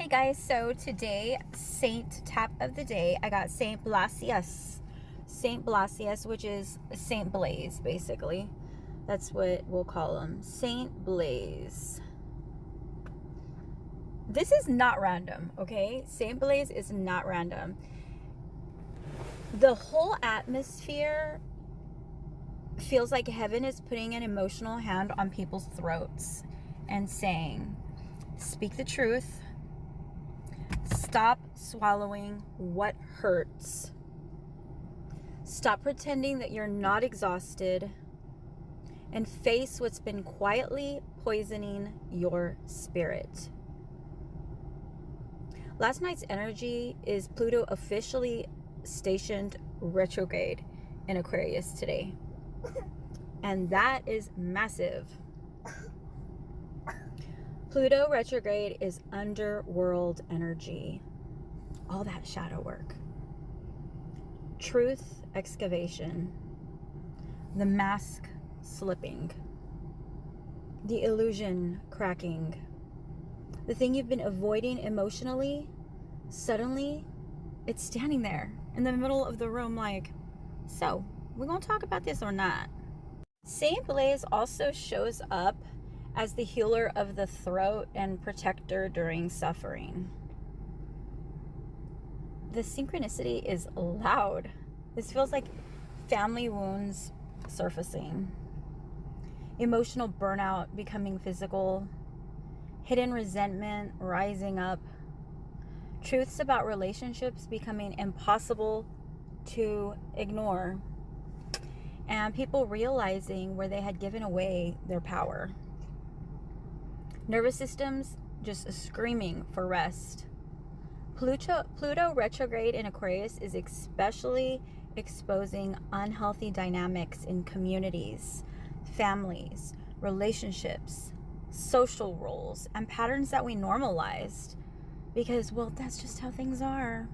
Hey guys, so today, saint tap of the day, I got Saint Blasius. Saint Blasius, which is Saint Blaise, basically. That's what we'll call him. Saint Blaise. This is not random, okay? Saint Blaise is not random. The whole atmosphere feels like heaven is putting an emotional hand on people's throats and saying, speak the truth. Stop swallowing what hurts. Stop pretending that you're not exhausted and face what's been quietly poisoning your spirit. Last night's energy is Pluto officially stationed retrograde in Aquarius today. And that is massive. Pluto retrograde is underworld energy. All that shadow work. Truth excavation. The mask slipping. The illusion cracking. The thing you've been avoiding emotionally, suddenly it's standing there in the middle of the room like, so, we're going to talk about this or not? Saint Blaise also shows up as the healer of the throat and protector during suffering. The synchronicity is loud. This feels like family wounds surfacing, emotional burnout becoming physical, hidden resentment rising up, truths about relationships becoming impossible to ignore, and people realizing where they had given away their power. Nervous systems just screaming for rest. Pluto retrograde in Aquarius is especially exposing unhealthy dynamics in communities, families, relationships, social roles, and patterns that we normalized because, well, that's just how things are.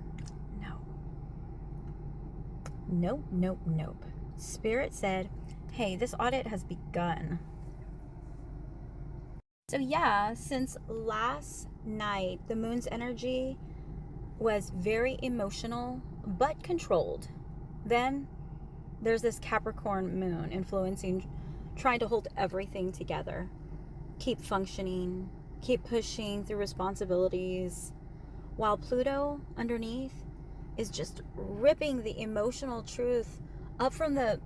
Nope. Spirit said, hey, this audit has begun. So yeah, since last night, the moon's energy was very emotional, but controlled. Then there's this Capricorn moon influencing, trying to hold everything together. Keep functioning, keep pushing through responsibilities. While Pluto underneath is just ripping the emotional truth up from the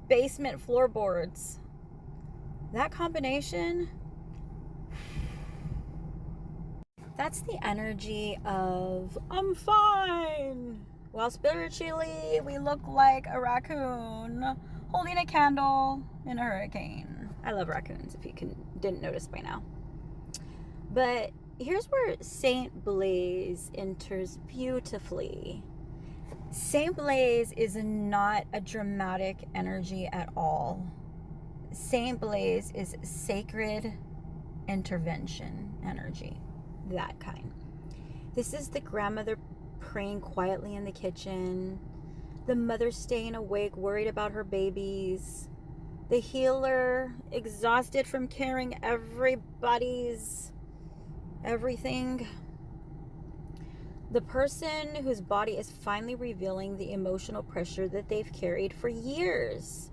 basement floorboards. That combination, that's the energy of I'm fine. While spiritually, we look like a raccoon holding a candle in a hurricane. I love raccoons, if you didn't notice by now. But here's where Saint Blaise enters beautifully. Saint Blaise is not a dramatic energy at all. Saint Blaise is sacred intervention energy. That kind. This is the grandmother praying quietly in the kitchen, the mother staying awake worried about her babies, the healer exhausted from carrying everybody's everything, the person whose body is finally revealing the emotional pressure that they've carried for years.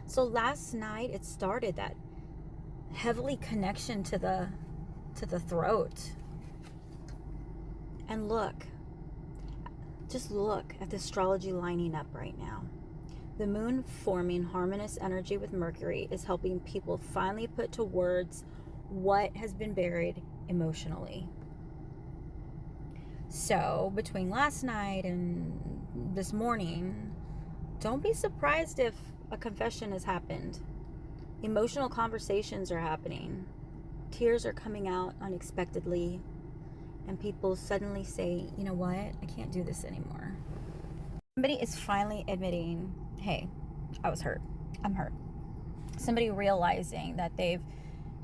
So last night it started, that heavily connection to the throat. And just look at the astrology lining up right now. The moon forming harmonious energy with Mercury is helping people finally put to words what has been buried emotionally. So between last night and this morning, don't be surprised if a confession has happened. Emotional conversations are happening. Tears are coming out unexpectedly, and people suddenly say, you know what, I can't do this anymore. Somebody is finally admitting, hey, I was hurt. I'm hurt. Somebody realizing that they've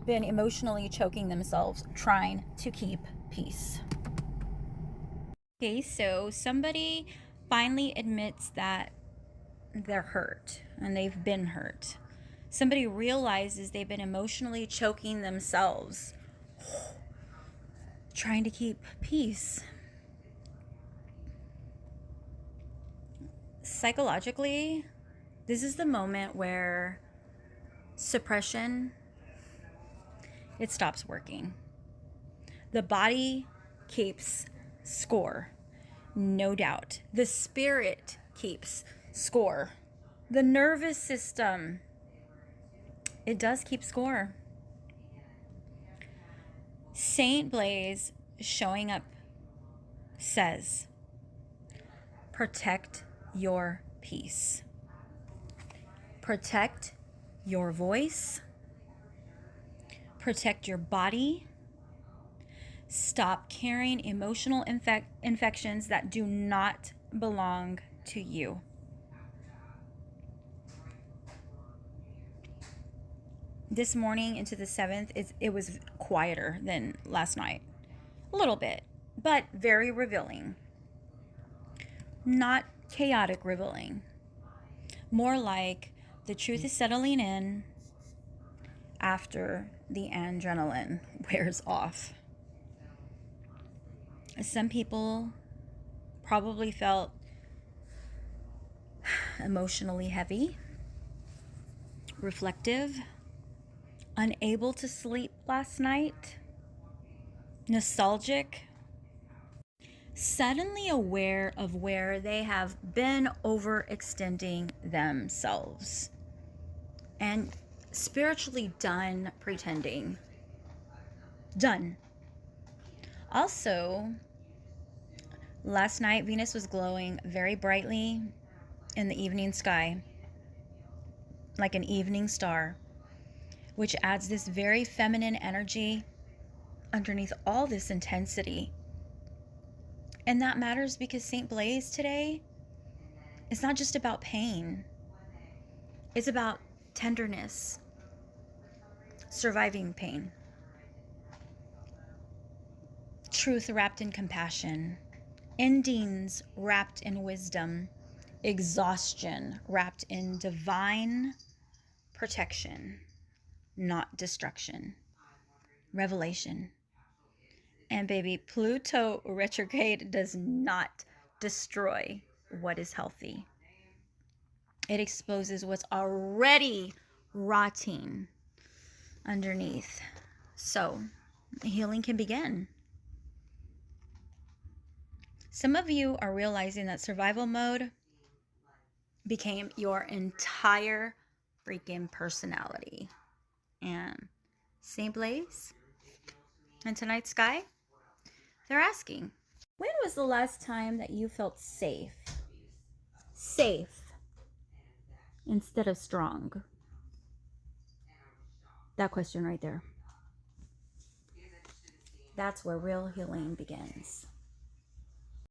been emotionally choking themselves trying to keep peace. Okay, so somebody finally admits that they're hurt and they've been hurt. Somebody realizes they've been emotionally choking themselves. trying to keep peace. Psychologically, this is the moment where suppression, it stops working. The body keeps score, no doubt. The spirit keeps score. The nervous system, it does keep score. Saint Blaise showing up says, protect your peace. Protect your voice. Protect your body. Stop carrying emotional infections that do not belong to you. This morning into the 7th, it was quieter than last night. A little bit, but very revealing. Not chaotic revealing. More like the truth is settling in after the adrenaline wears off. Some people probably felt emotionally heavy, reflective, unable to sleep last night, nostalgic, suddenly aware of where they have been overextending themselves, and spiritually done pretending. Done. Also, last night, Venus was glowing very brightly in the evening sky, like an evening star, which adds this very feminine energy underneath all this intensity. And that matters because Saint Blaise today is not just about pain. It's about tenderness, surviving pain, truth wrapped in compassion, endings wrapped in wisdom, exhaustion wrapped in divine protection, not destruction, revelation. And baby, Pluto retrograde does not destroy what is healthy. It exposes what's already rotting underneath. So healing can begin. Some of you are realizing that survival mode became your entire freaking personality. And Saint Blaise and tonight's sky, they're asking, when was the last time that you felt safe? Safe instead of strong? That question right there. That's where real healing begins.